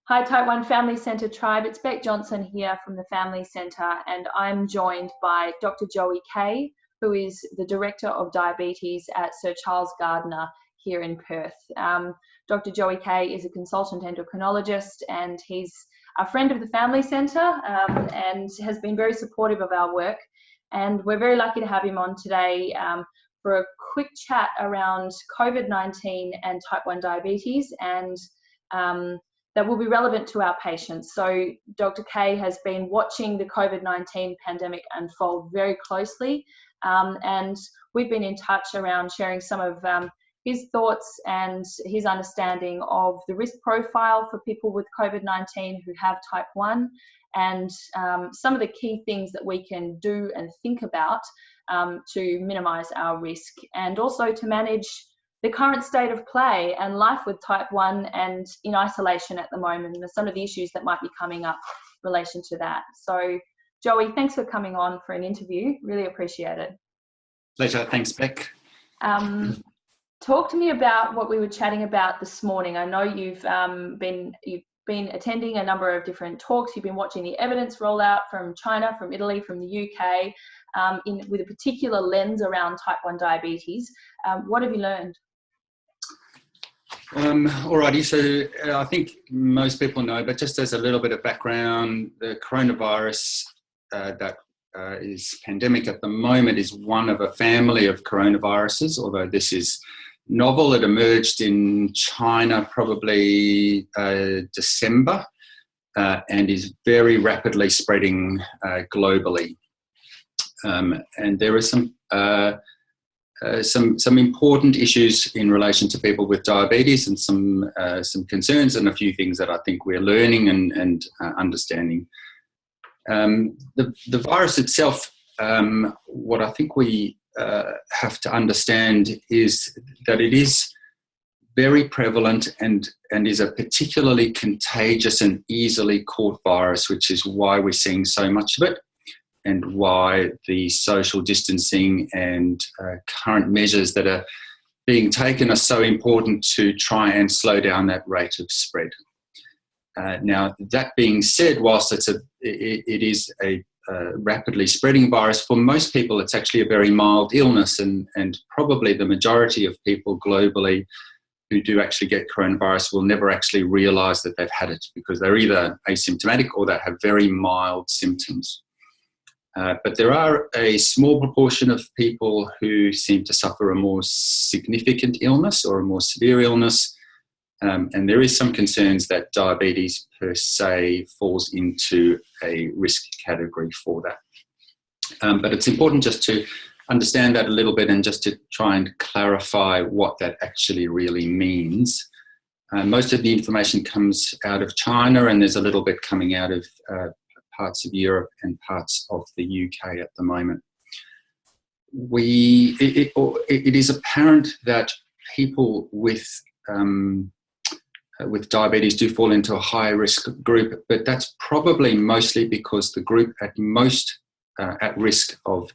Hi, Type 1 Family Centre Tribe. It's Beck Johnson here from the Family Centre, and I'm joined by Dr. Joey Kay, who is the Director of Diabetes at Sir Charles Gardner here in Perth. Dr. Joey Kay is a consultant endocrinologist, and he's a friend of the Family Centre and has been very supportive of our work. And we're very lucky to have him on today for a quick chat around COVID-19 and Type 1 diabetes, and that will be relevant to our patients. So Dr. Kay has been watching the COVID-19 pandemic unfold very closely, and we've been in touch around sharing some of his thoughts and his understanding of the risk profile for people with COVID-19 who have Type 1, and some of the key things that we can do and think about to minimise our risk, and also to manage the current state of play and life with Type 1 and in isolation at the moment, and some of the issues that might be coming up in relation to that. So, Joey, thanks for coming on for an interview. Really appreciate it. Pleasure. Thanks, Beck. Talk to me about what we were chatting about this morning. I know you've been attending a number of different talks. You've been watching the evidence roll out from China, from Italy, from the UK, with a particular lens around Type 1 diabetes. What have you learned? Alrighty, so I think most people know, but just as a little bit of background, the coronavirus that is pandemic at the moment is one of a family of coronaviruses, although this is novel. It emerged in China probably December and is very rapidly spreading globally. And there are some important issues in relation to people with diabetes, and some concerns, and a few things that I think we're learning and understanding. The virus itself, what I think we have to understand is that it is very prevalent and is a particularly contagious and easily caught virus, which is why we're seeing so much of it, and why the social distancing and current measures that are being taken are so important to try and slow down that rate of spread. Now, that being said, whilst it is a rapidly spreading virus, for most people it's actually a very mild illness, and probably the majority of people globally who do actually get coronavirus will never actually realise that they've had it, because they're either asymptomatic or they have very mild symptoms. But there are a small proportion of people who seem to suffer a more significant illness or a more severe illness, and there is some concerns that diabetes per se falls into a risk category for that. But it's important just to understand that a little bit and just to try and clarify what that actually really means. Most of the information comes out of China, and there's a little bit coming out of parts of Europe and parts of the UK at the moment. It is apparent that people with diabetes do fall into a high risk group, but that's probably mostly because the group at most at risk of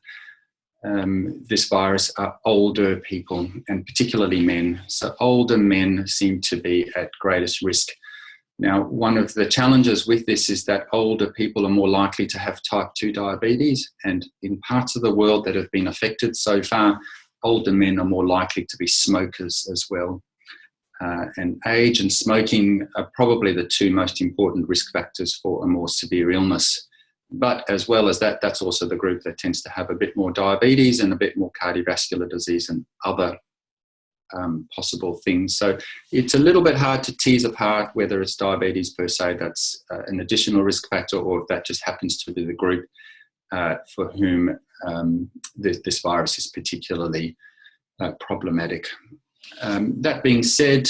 this virus are older people, and particularly men. So older men seem to be at greatest risk. Now, one of the challenges with this is that older people are more likely to have type 2 diabetes, and in parts of the world that have been affected so far, older men are more likely to be smokers as well. And age and smoking are probably the two most important risk factors for a more severe illness. But as well as that, that's also the group that tends to have a bit more diabetes and a bit more cardiovascular disease and other possible things. So it's a little bit hard to tease apart whether it's diabetes per se that's an additional risk factor, or if that just happens to be the group for whom this virus is particularly problematic. That being said,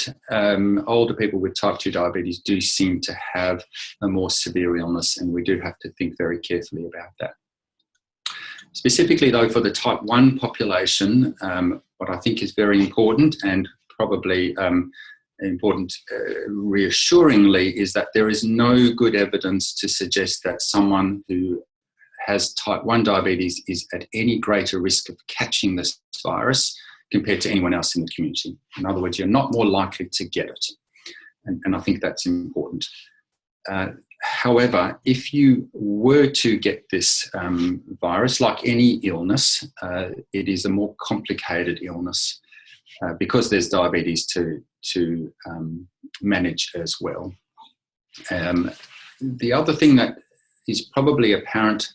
older people with type 2 diabetes do seem to have a more severe illness, and we do have to think very carefully about that. Specifically, though, for the type 1 population, what I think is very important, and probably important reassuringly, is that there is no good evidence to suggest that someone who has type 1 diabetes is at any greater risk of catching this virus compared to anyone else in the community. In other words, you're not more likely to get it. And I think that's important. However, if you were to get this virus, like any illness, it is a more complicated illness because there's diabetes to manage as well. The other thing that is probably apparent,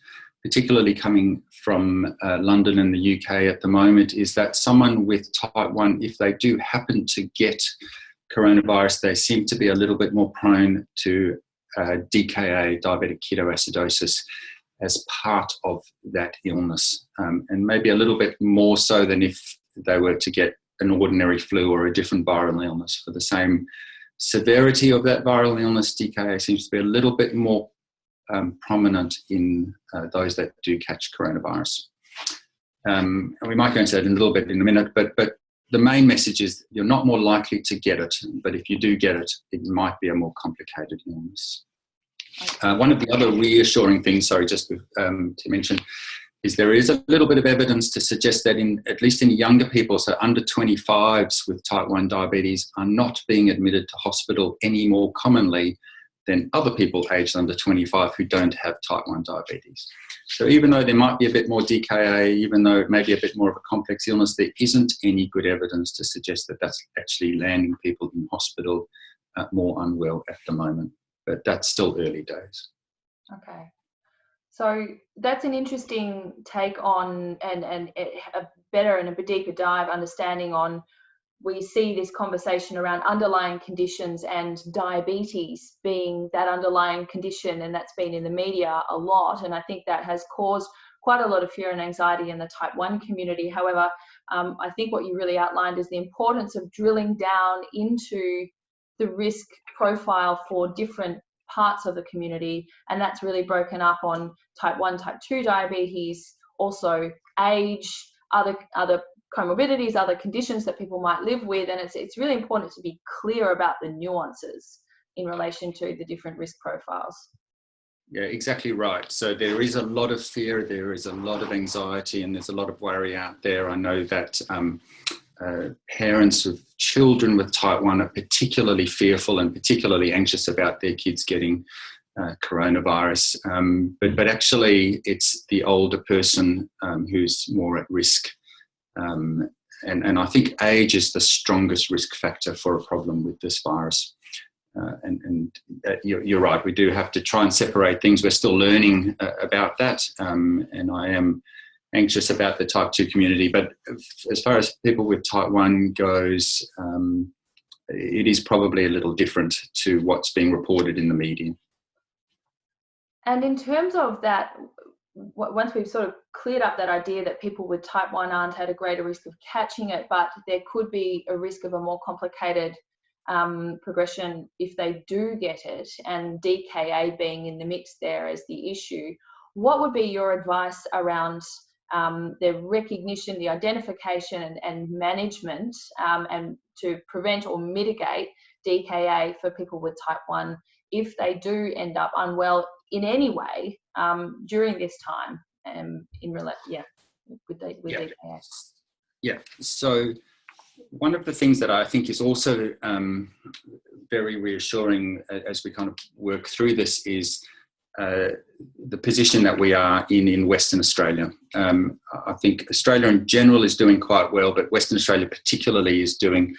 particularly coming from London and the UK at the moment, is that someone with type 1, if they do happen to get coronavirus, they seem to be a little bit more prone to DKA, diabetic ketoacidosis, as part of that illness, and maybe a little bit more so than if they were to get an ordinary flu or a different viral illness. For the same severity of that viral illness, DKA seems to be a little bit more prominent in those that do catch coronavirus. And we might go into that in a little bit in a minute, but the main message is you're not more likely to get it, but if you do get it, it might be a more complicated illness. One of the other reassuring things, just to mention, is there is a little bit of evidence to suggest that at least in younger people, so under 25s with type 1 diabetes, are not being admitted to hospital any more commonly than other people aged under 25 who don't have type 1 diabetes. So even though there might be a bit more DKA, even though it may be a bit more of a complex illness, there isn't any good evidence to suggest that that's actually landing people in hospital more unwell at the moment. But that's still early days. Okay. So that's an interesting take on and a better and a deeper dive understanding on, we see this conversation around underlying conditions and diabetes being that underlying condition, and that's been in the media a lot, and I think that has caused quite a lot of fear and anxiety in the type 1 community. However, I think what you really outlined is the importance of drilling down into the risk profile for different parts of the community, and that's really broken up on type 1, type 2 diabetes, also age, other comorbidities, other conditions that people might live with, and it's really important to be clear about the nuances in relation to the different risk profiles. Yeah, exactly right. So there is a lot of fear, there is a lot of anxiety, and there's a lot of worry out there. I know that parents of children with type 1 are particularly fearful and particularly anxious about their kids getting coronavirus. But actually, it's the older person who's more at risk. And I think age is the strongest risk factor for a problem with this virus. You're right, we do have to try and separate things. We're still learning about that, and I am anxious about the type 2 community. But as far as people with type 1 goes, it is probably a little different to what's being reported in the media. And in terms of that, once we've sort of cleared up that idea that people with type 1 aren't at a greater risk of catching it, but there could be a risk of a more complicated progression if they do get it, and DKA being in the mix there as the issue, what would be your advice around the recognition, the identification and management, and to prevent or mitigate DKA for people with type 1 if they do end up unwell in any way during this time with DKA? Yeah, so one of the things that I think is also very reassuring as we kind of work through this is the position that we are in Western Australia. I think Australia in general is doing quite well, but Western Australia particularly is doing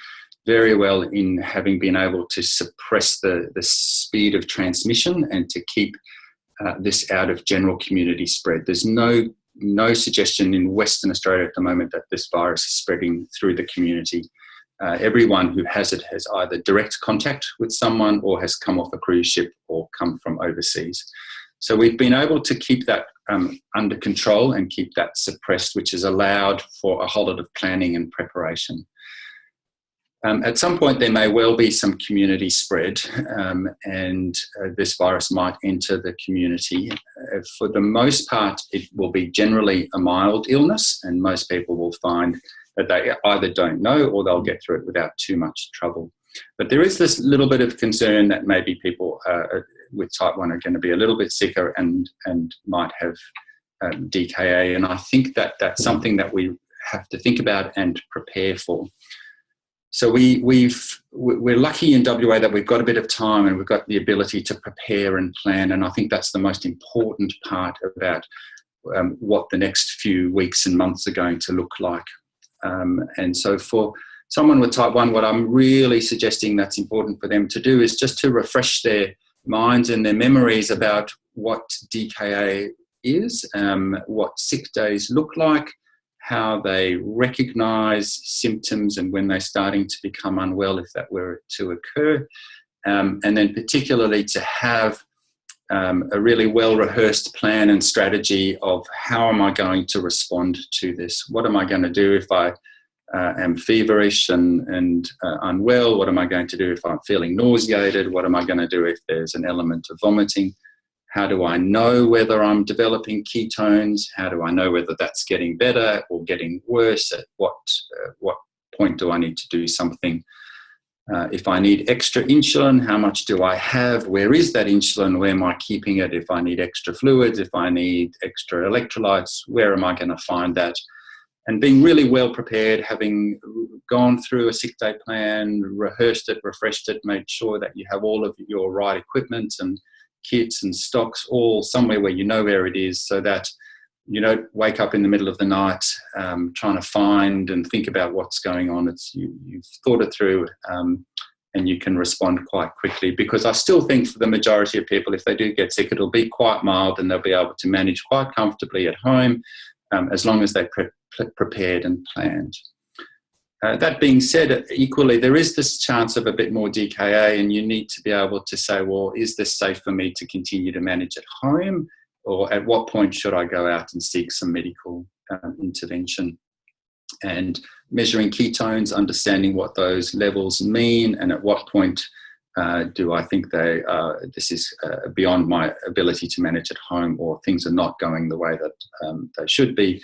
very well in having been able to suppress the speed of transmission and to keep this out of general community spread. There's no suggestion in Western Australia at the moment that this virus is spreading through the community. Everyone who has it has either direct contact with someone or has come off a cruise ship or come from overseas. So we've been able to keep that under control and keep that suppressed, which has allowed for a whole lot of planning and preparation. At some point, there may well be some community spread, and this virus might enter the community. For the most part, it will be generally a mild illness, and most people will find that they either don't know or they'll get through it without too much trouble. But there is this little bit of concern that maybe people with type 1 are going to be a little bit sicker and might have DKA, and I think that that's something that we have to think about and prepare for. So we're lucky in WA that we've got a bit of time and we've got the ability to prepare and plan. And I think that's the most important part about what the next few weeks and months are going to look like. And so for someone with type 1, what I'm really suggesting that's important for them to do is just to refresh their minds and their memories about what DKA is, what sick days look like, how they recognise symptoms and when they're starting to become unwell, if that were to occur, and then particularly to have a really well-rehearsed plan and strategy of how am I going to respond to this? What am I going to do if I am feverish and unwell? What am I going to do if I'm feeling nauseated? What am I going to do if there's an element of vomiting? How do I know whether I'm developing ketones? How do I know whether that's getting better or getting worse? At what point do I need to do something? If I need extra insulin, how much do I have? Where is that insulin? Where am I keeping it? If I need extra fluids, if I need extra electrolytes, where am I going to find that? And being really well prepared, having gone through a sick day plan, rehearsed it, refreshed it, made sure that you have all of your right equipment and kits and stocks all somewhere where you know where it is, so that you don't wake up in the middle of the night trying to find and think about what's going on. You've thought it through and you can respond quite quickly, because I still think for the majority of people, if they do get sick, it'll be quite mild and they'll be able to manage quite comfortably at home as long as they're prepared and planned. That being said, equally, there is this chance of a bit more DKA, and you need to be able to say, well, is this safe for me to continue to manage at home? Or at what point should I go out and seek some medical intervention? And measuring ketones, understanding what those levels mean, and at what point do I think this is beyond my ability to manage at home, or things are not going the way that they should be.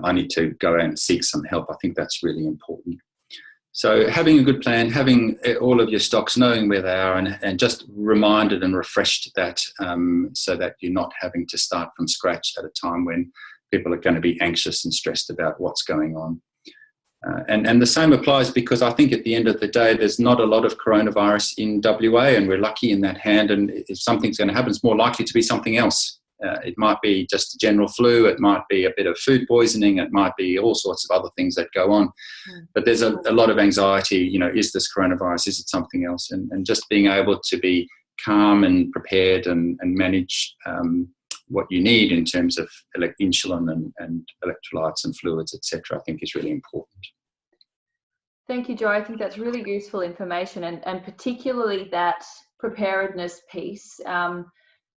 I need to go out and seek some help. I think that's really important. So having a good plan, having all of your stocks, knowing where they are, and just reminded and refreshed that so that you're not having to start from scratch at a time when people are going to be anxious and stressed about what's going on. And the same applies, because I think at the end of the day, there's not a lot of coronavirus in WA, and we're lucky in that hand. And if something's going to happen, it's more likely to be something else. It might be just a general flu, it might be a bit of food poisoning, it might be all sorts of other things that go on. But there's a lot of anxiety, is this coronavirus, is it something else? And just being able to be calm and prepared and manage what you need in terms of insulin and electrolytes and fluids, etc., I think is really important. Thank you, Joe. I think that's really useful information, and particularly that preparedness piece.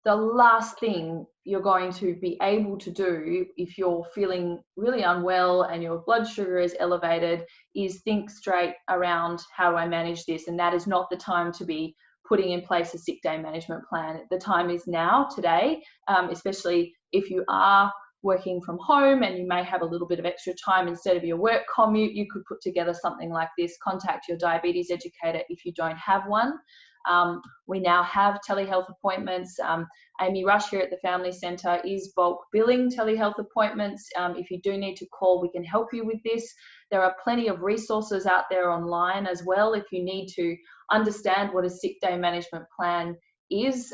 The last thing you're going to be able to do if you're feeling really unwell and your blood sugar is elevated is think straight around, how do I manage this? And that is not the time to be putting in place a sick day management plan. The time is now, today, especially if you are working from home and you may have a little bit of extra time instead of your work commute. You could put together something like this. Contact your diabetes educator if you don't have one. We now have telehealth appointments. Amy Rush here at the Family Centre is bulk billing telehealth appointments. If you do need to call, we can help you with this. There are plenty of resources out there online as well if you need to understand what a sick day management plan is.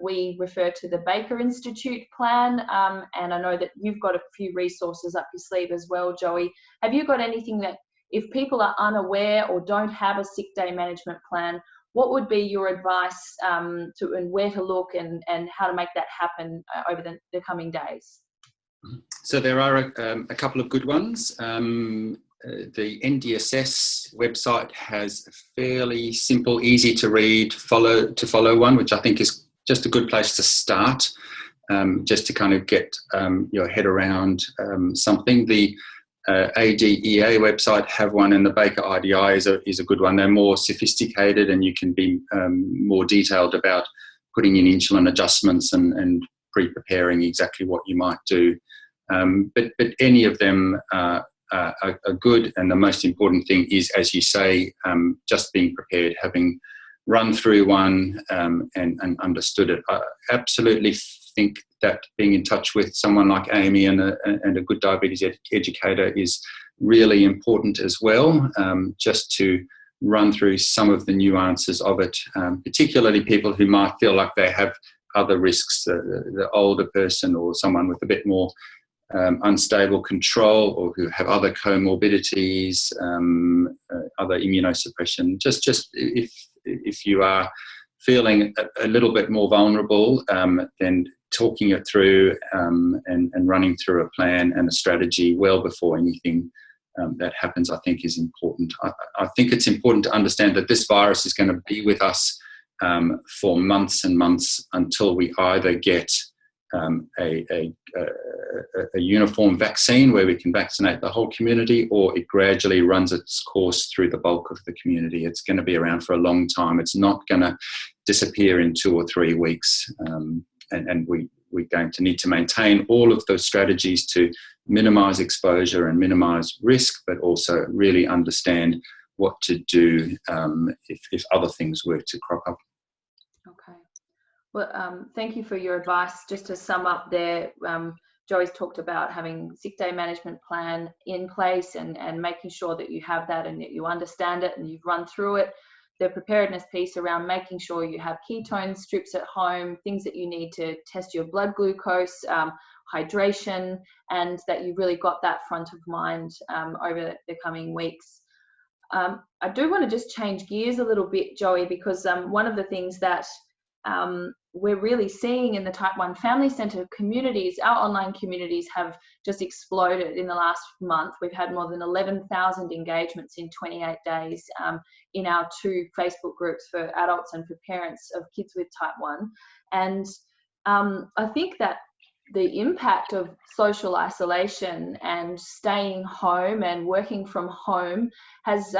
We refer to the Baker Institute plan, and I know that you've got a few resources up your sleeve as well, Joey. Have you got anything that, if people are unaware or don't have a sick day management plan, what would be your advice and where to look and how to make that happen over the coming days? So there are a couple of good ones. The NDSS website has a fairly simple, easy to read, follow one, which I think is just a good place to start, just to kind of get your head around something. The ADEA website have one, and the Baker IDI is a good one. They're more sophisticated, and you can be more detailed about putting in insulin adjustments and pre-preparing exactly what you might do. But any of them are good, and the most important thing is, as you say, just being prepared, having run through one and understood it. I absolutely think that being in touch with someone like Amy and a good diabetes educator is really important as well, just to run through some of the nuances of it, particularly people who might feel like they have other risks, the older person or someone with a bit more unstable control, or who have other comorbidities, other immunosuppression. Just if you are feeling a little bit more vulnerable, then talking it through and running through a plan and a strategy well before anything that happens, I think, is important. I think it's important to understand that this virus is going to be with us for months and months until we either get a uniform vaccine where we can vaccinate the whole community, or it gradually runs its course through the bulk of the community. It's going to be around for a long time. It's not going to disappear in 2 or 3 weeks. And we're going to need to maintain all of those strategies to minimise exposure and minimise risk, but also really understand what to do if other things were to crop up. Okay. Well, thank you for your advice. Just to sum up there, Joey's talked about having sick day management plan in place and making sure that you have that and that you understand it and you've run through it. The preparedness piece around making sure you have ketone strips at home, things that you need to test your blood glucose, hydration, and that you've really got that front of mind over the coming weeks. I do want to just change gears a little bit, Joey, because one of the things that we're really seeing in the Type 1 Family Centre communities, our online communities have just exploded in the last month. We've had more than 11,000 engagements in 28 days in our 2 Facebook groups for adults and for parents of kids with Type 1. And I think that the impact of social isolation and staying home and working from home has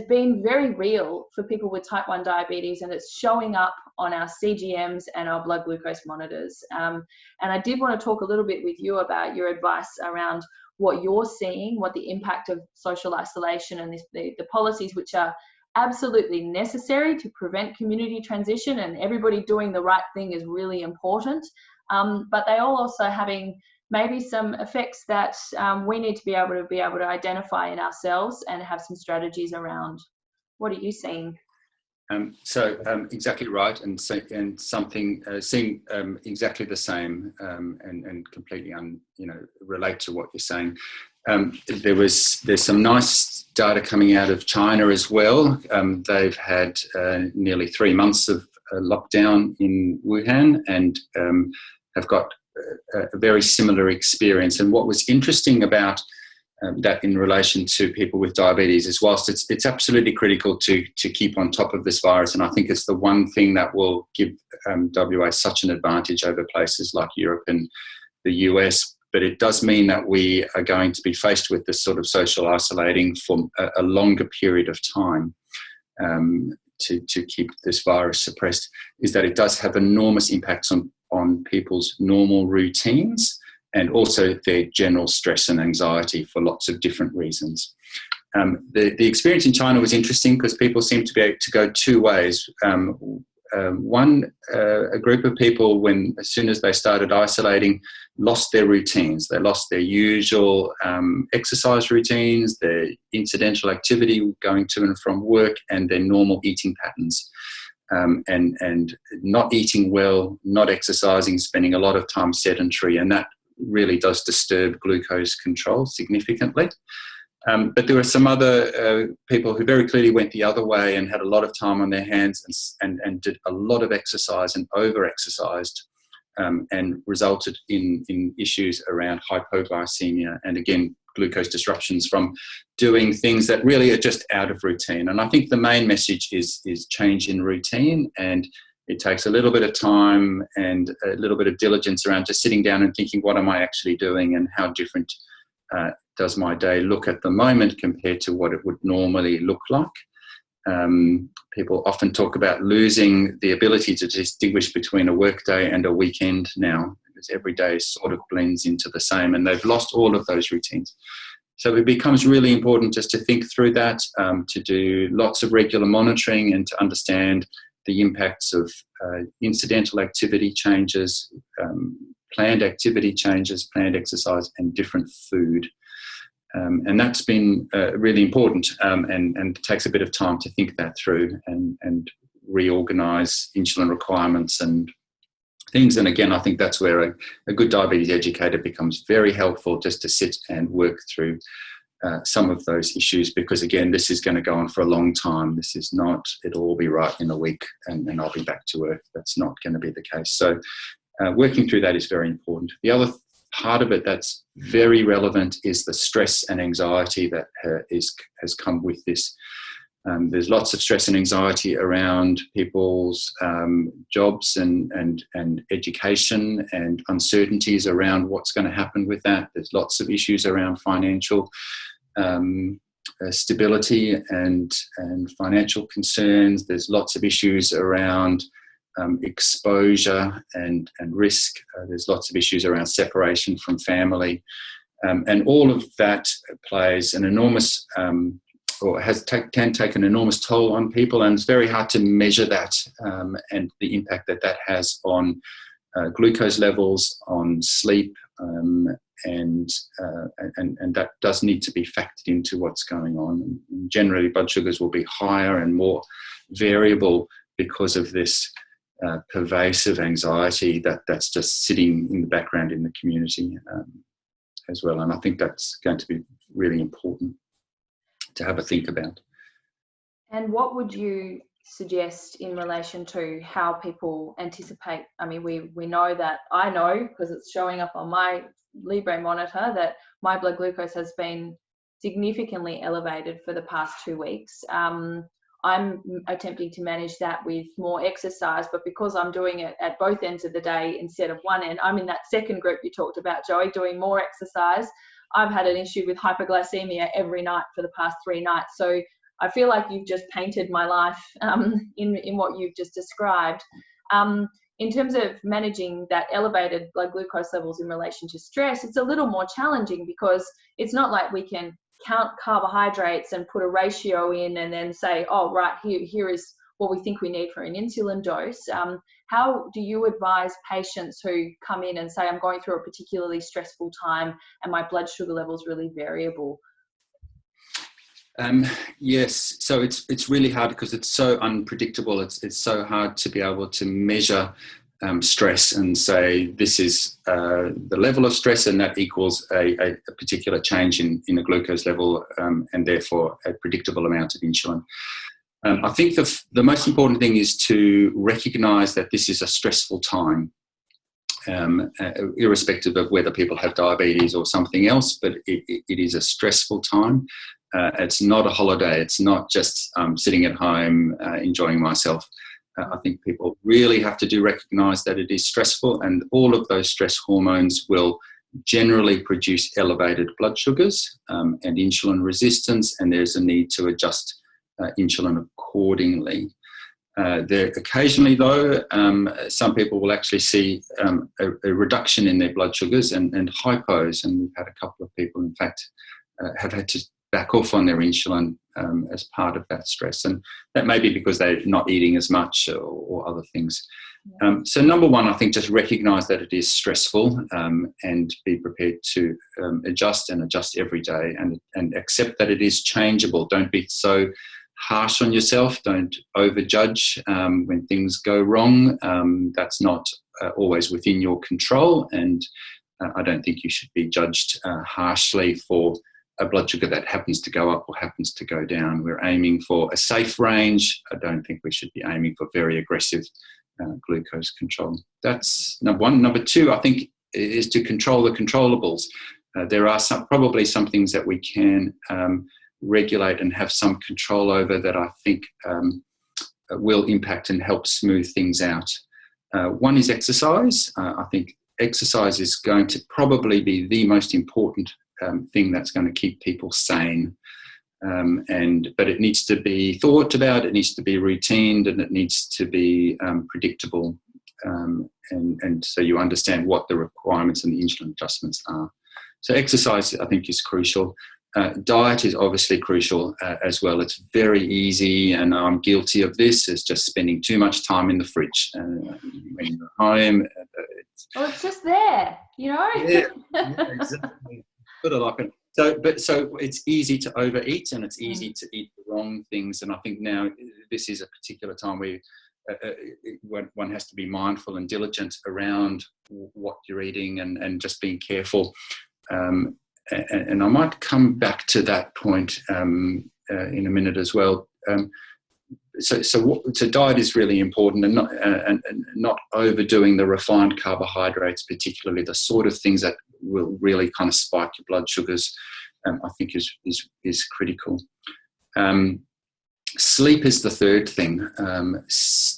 been very real for people with Type 1 diabetes, and it's showing up on our CGMs and our blood glucose monitors. And I did want to talk a little bit with you about your advice around what you're seeing, what the impact of social isolation and the policies which are absolutely necessary to prevent community transition, and everybody doing the right thing is really important. But they all also having maybe some effects that we need to be able to identify in ourselves and have some strategies around. What are you seeing? Exactly right, and something seeing exactly the same, and completely relate to what you're saying. There's some nice data coming out of China as well. They've had nearly 3 months of lockdown in Wuhan, and have got a very similar experience. And what was interesting about that in relation to people with diabetes is, whilst it's absolutely critical to keep on top of this virus, and I think it's the one thing that will give WA such an advantage over places like Europe and the US, but it does mean that we are going to be faced with this sort of social isolating for a longer period of time. To keep this virus suppressed, is that it does have enormous impacts on people's normal routines and also their general stress and anxiety for lots of different reasons. The experience in China was interesting because people seem to be able to go 2 ways. One, a group of people, as soon as they started isolating, lost their routines. They lost their usual exercise routines, their incidental activity going to and from work, and their normal eating patterns. And not eating well, not exercising, spending a lot of time sedentary, and that really does disturb glucose control significantly. But there were some other people who very clearly went the other way and had a lot of time on their hands and did a lot of exercise and over-exercised, and resulted in issues around hypoglycemia and, again, glucose disruptions from doing things that really are just out of routine. And I think the main message is change in routine, and it takes a little bit of time and a little bit of diligence around just sitting down and thinking, what am I actually doing and how different does my day look at the moment compared to what it would normally look like. People often talk about losing the ability to distinguish between a workday and a weekend now, because every day sort of blends into the same, and they've lost all of those routines. So it becomes really important just to think through that, to do lots of regular monitoring and to understand the impacts of incidental activity changes, planned activity changes, planned exercise, and different food. And that's been really important, and takes a bit of time to think that through and reorganise insulin requirements and things. And again, I think that's where a good diabetes educator becomes very helpful, just to sit and work through some of those issues, because again, this is going to go on for a long time. This is not, it'll all be right in a week and I'll be back to work. That's not going to be the case. So working through that is very important. The other part of it that's very relevant is the stress and anxiety that has come with this. There's lots of stress and anxiety around people's jobs and education, and uncertainties around what's going to happen with that. There's lots of issues around financial stability and financial concerns. There's lots of issues around exposure and risk. There's lots of issues around separation from family. And all of that plays an enormous or can take an enormous toll on people, and it's very hard to measure that and the impact that has on glucose levels, on sleep, and that does need to be factored into what's going on. And generally, blood sugars will be higher and more variable because of this pervasive anxiety that's just sitting in the background in the community as well. And I think that's going to be really important to have a think about. And what would you suggest in relation to how people anticipate? I mean, we know that, I know because it's showing up on my Libre monitor, that my blood glucose has been significantly elevated for the past 2 weeks. I'm attempting to manage that with more exercise, but because I'm doing it at both ends of the day instead of one end, I'm in that second group you talked about, Joey, doing more exercise. I've had an issue with hypoglycemia every night for the past 3 nights. So I feel like you've just painted my life in what you've just described. In terms of managing that elevated blood glucose levels in relation to stress, it's a little more challenging, because it's not like we can count carbohydrates and put a ratio in and then say, oh, right, here is what we think we need for an insulin dose. How do you advise patients who come in and say, I'm going through a particularly stressful time and my blood sugar level is really variable? Yes, so it's really hard because it's so unpredictable. It's so hard to be able to measure stress and say this is the level of stress, and that equals a particular change in a glucose level, and therefore a predictable amount of insulin. I think the most important thing is to recognise that this is a stressful time, irrespective of whether people have diabetes or something else, but it is a stressful time. It's not a holiday. It's not just sitting at home enjoying myself. I think people really have to recognise that it is stressful, and all of those stress hormones will generally produce elevated blood sugars and insulin resistance, and there's a need to adjust insulin accordingly. There occasionally, though, some people will actually see a reduction in their blood sugars and hypos, and we've had a couple of people, in fact, have had to back off on their insulin as part of that stress, and that may be because they're not eating as much or other things. So number one, I think just recognise that it is stressful and be prepared to adjust every day, and accept that it is changeable. Don't be so harsh on yourself. Don't overjudge when things go wrong. That's not always within your control, and I don't think you should be judged harshly for a blood sugar that happens to go up or happens to go down. We're aiming for a safe range. I don't think we should be aiming for very aggressive glucose control. That's number one. Number two, I think, is to control the controllables. There are probably some things that we can regulate and have some control over that I think will impact and help smooth things out. One is exercise. I think exercise is going to probably be the most important thing that's going to keep people sane. But it needs to be thought about, it needs to be routined, and it needs to be predictable. And so you understand what the requirements and the insulin adjustments are. So exercise, I think, is crucial. Diet is obviously crucial as well. It's very easy, and I'm guilty of this, is just spending too much time in the fridge. When you're home, it's just there, you know? Yeah, exactly. Sort of like So it's easy to overeat, and it's easy to eat the wrong things. And I think now this is a particular time where one has to be mindful and diligent around what you're eating, and just being careful. And I might come back to that point in a minute as well. So diet is really important, and not overdoing the refined carbohydrates, particularly the sort of things that will really kind of spike your blood sugars. I think is critical. Sleep is the third thing.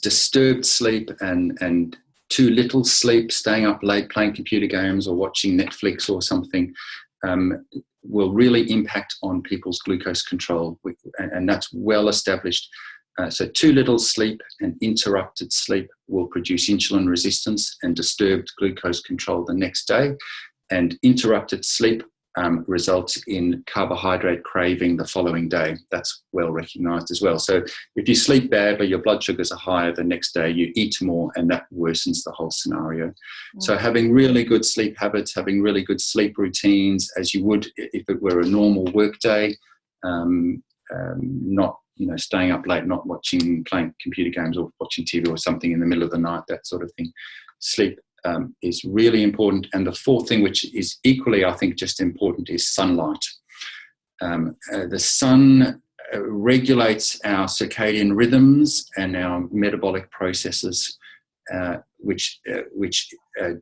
Disturbed sleep and too little sleep, staying up late playing computer games or watching Netflix or something, will really impact on people's glucose control, and that's well established. So too little sleep and interrupted sleep will produce insulin resistance and disturbed glucose control the next day, and interrupted sleep results in carbohydrate craving the following day. That's well recognised as well. So if you sleep bad but your blood sugars are higher the next day, you eat more, and that worsens the whole scenario. So having really good sleep habits, having really good sleep routines, as you would if it were a normal work day, not staying up late, not playing computer games or watching TV or something in the middle of the night, that sort of thing. Sleep is really important. And the fourth thing, which is equally, I think, just important, is sunlight. The sun regulates our circadian rhythms and our metabolic processes, which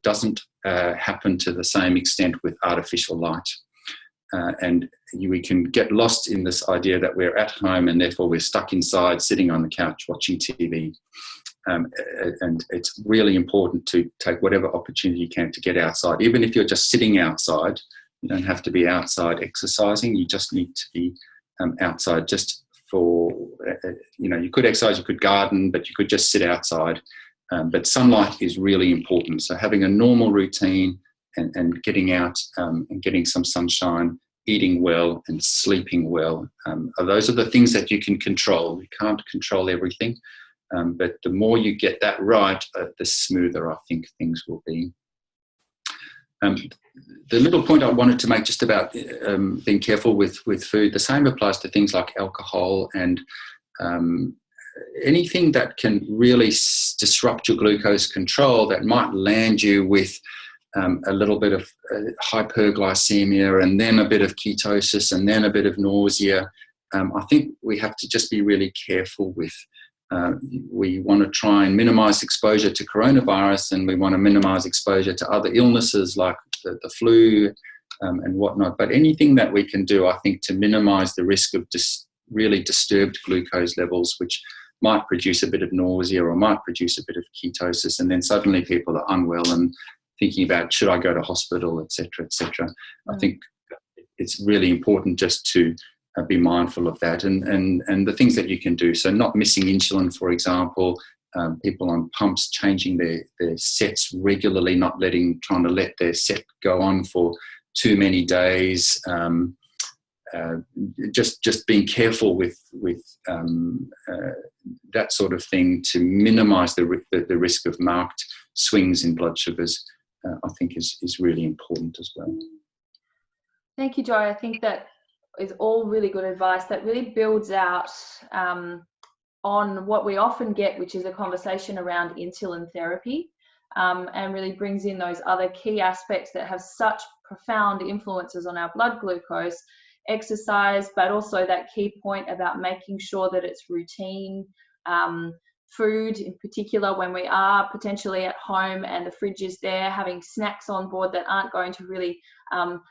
doesn't happen to the same extent with artificial light. And we can get lost in this idea that we're at home and therefore we're stuck inside, sitting on the couch watching TV. And it's really important to take whatever opportunity you can to get outside. Even if you're just sitting outside, you don't have to be outside exercising. You just need to be outside just for, you could exercise, you could garden, but you could just sit outside. But sunlight is really important. So having a normal routine and getting out and getting some sunshine, eating well and sleeping well, those are the things that you can control. You can't control everything. But the more you get that right, the smoother I think things will be. The little point I wanted to make just about being careful with food, the same applies to things like alcohol and anything that can really disrupt your glucose control, that might land you with a little bit of hyperglycemia and then a bit of ketosis and then a bit of nausea. I think we have to just be really careful with. We want to try and minimise exposure to coronavirus, and we want to minimise exposure to other illnesses like the flu and whatnot. But anything that we can do, I think, to minimise the risk of really disturbed glucose levels, which might produce a bit of nausea or might produce a bit of ketosis, and then suddenly people are unwell and thinking about, should I go to hospital, etc., etc. I think it's really important just to be mindful of that and the things that you can do. So not missing insulin, for example, people on pumps changing their sets regularly, not trying to let their set go on for too many days. Just being careful with that sort of thing to minimise the risk of marked swings in blood sugars, I think is really important as well. Thank you, Joy. I think that is all really good advice that really builds out on what we often get, which is a conversation around insulin therapy, and really brings in those other key aspects that have such profound influences on our blood glucose, exercise, but also that key point about making sure that it's routine, food in particular when we are potentially at home and the fridge is there, having snacks on board that aren't going to really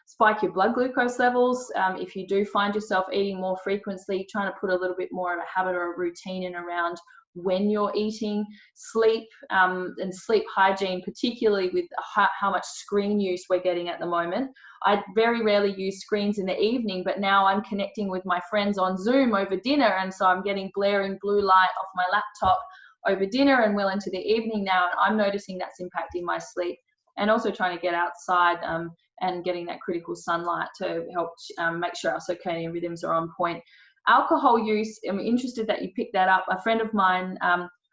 spike your blood glucose levels. If you do find yourself eating more frequently, trying to put a little bit more of a habit or a routine in around when you're eating, sleep and sleep hygiene, particularly with how much screen use we're getting at the moment. I very rarely use screens in the evening, but now I'm connecting with my friends on Zoom over dinner, and so I'm getting blaring blue light off my laptop over dinner and well into the evening now, and I'm noticing that's impacting my sleep, and also trying to get outside and getting that critical sunlight to help make sure our circadian rhythms are on point. Alcohol use, I'm interested that you picked that up. A friend of mine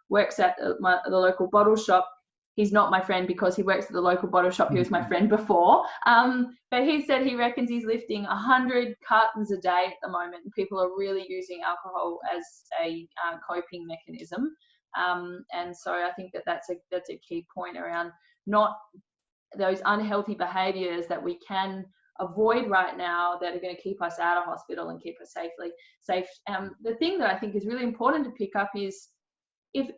works at the local bottle shop, he's not my friend because he works at the local bottle shop. He was my friend before. But he said he reckons he's lifting 100 cartons a day at the moment. And people are really using alcohol as a coping mechanism. And so I think that's a key point around not those unhealthy behaviours that we can avoid right now that are going to keep us out of hospital and keep us safe. The thing that I think is really important to pick up is, if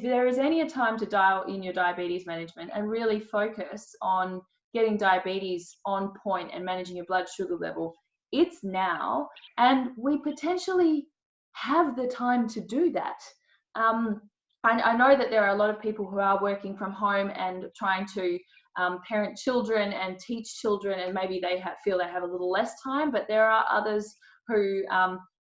there is any time to dial in your diabetes management and really focus on getting diabetes on point and managing your blood sugar level, it's now, and we potentially have the time to do that. I know that there are a lot of people who are working from home and trying to parent children and teach children, and maybe they feel they have a little less time, but there are others who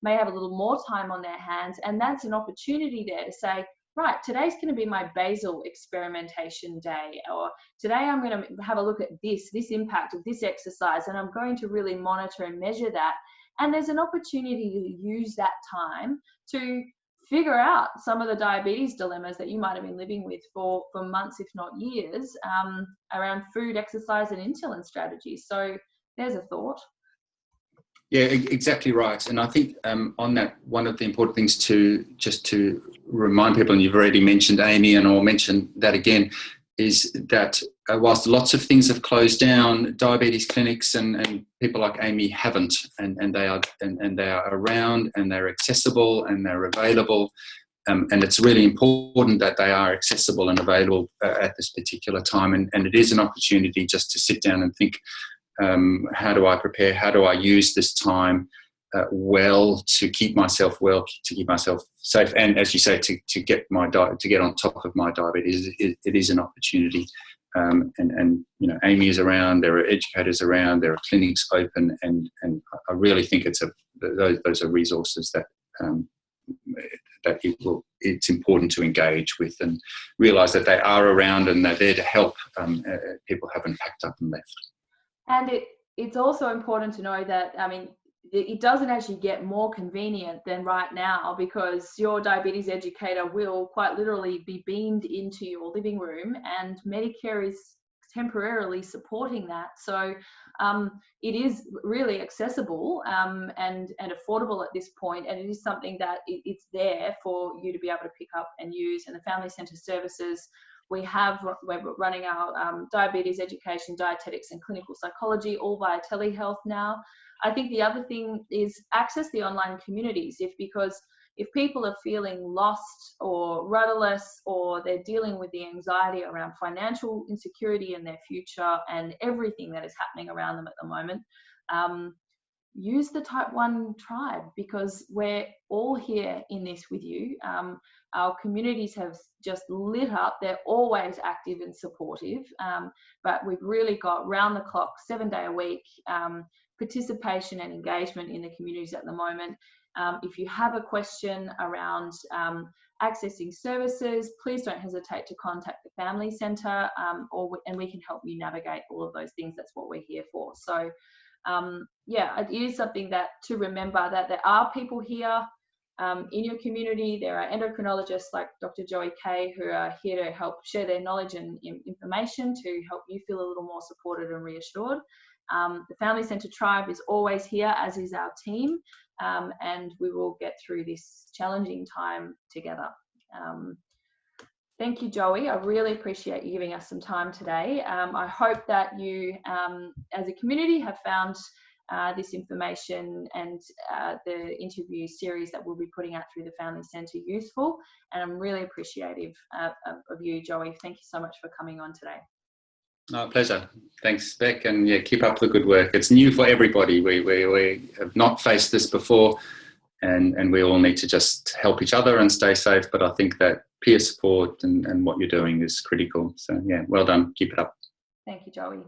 may have a little more time on their hands, and that's an opportunity there to say, right, today's going to be my basal experimentation day, or today I'm going to have a look at this impact of this exercise, and I'm going to really monitor and measure that. And there's an opportunity to use that time to figure out some of the diabetes dilemmas that you might have been living with for months, if not years, around food, exercise, and insulin strategies. So there's a thought. Yeah, exactly right. And I think on that, one of the important things to remind people, and you've already mentioned Amy, and I'll mention that again, is that whilst lots of things have closed down, diabetes clinics and people like Amy haven't, and they are around, and they're accessible, and they're available. And it's really important that they are accessible and available at this particular time. And it is an opportunity just to sit down and think, how do I prepare? How do I use this time well to keep myself well, to keep myself safe, and as you say, to get on top of my diabetes? It is an opportunity, and you know, Amy is around. There are educators around. There are clinics open, and I really think those are resources that it's important to engage with and realise that they are around and they're there to help. People haven't packed up and left. And it's also important to know that, I mean, it doesn't actually get more convenient than right now, because your diabetes educator will quite literally be beamed into your living room, and Medicare is temporarily supporting that. So it is really accessible and affordable at this point, and it is something that it's there for you to be able to pick up and use. And the Family Centre services, we're running our diabetes education, dietetics, and clinical psychology all via telehealth now. I think the other thing is access the online communities, because if people are feeling lost or rudderless, or they're dealing with the anxiety around financial insecurity in their future and everything that is happening around them at the moment, use the Type 1 tribe, because we're all here in this with you. Our communities have just lit up. They're always active and supportive, but we've really got round the clock, 7 day a week, participation and engagement in the communities at the moment. If you have a question around accessing services, please don't hesitate to contact the Family Centre, and we can help you navigate all of those things. That's what we're here for. So yeah, it is something that to remember, that there are people here in your community. There are endocrinologists like Dr. Joey Kay who are here to help share their knowledge and information to help you feel a little more supported and reassured. The Family Centre tribe is always here, as is our team, and we will get through this challenging time together. Thank you, Joey. I really appreciate you giving us some time today. I hope that you, as a community, have found this information and the interview series that we'll be putting out through the Family Centre useful. And I'm really appreciative of you, Joey. Thank you so much for coming on today. Pleasure. Thanks, Beck. And yeah, keep up the good work. It's new for everybody. We have not faced this before, and we all need to just help each other and stay safe. But I think that peer support and what you're doing is critical. So yeah, well done. Keep it up. Thank you, Joey.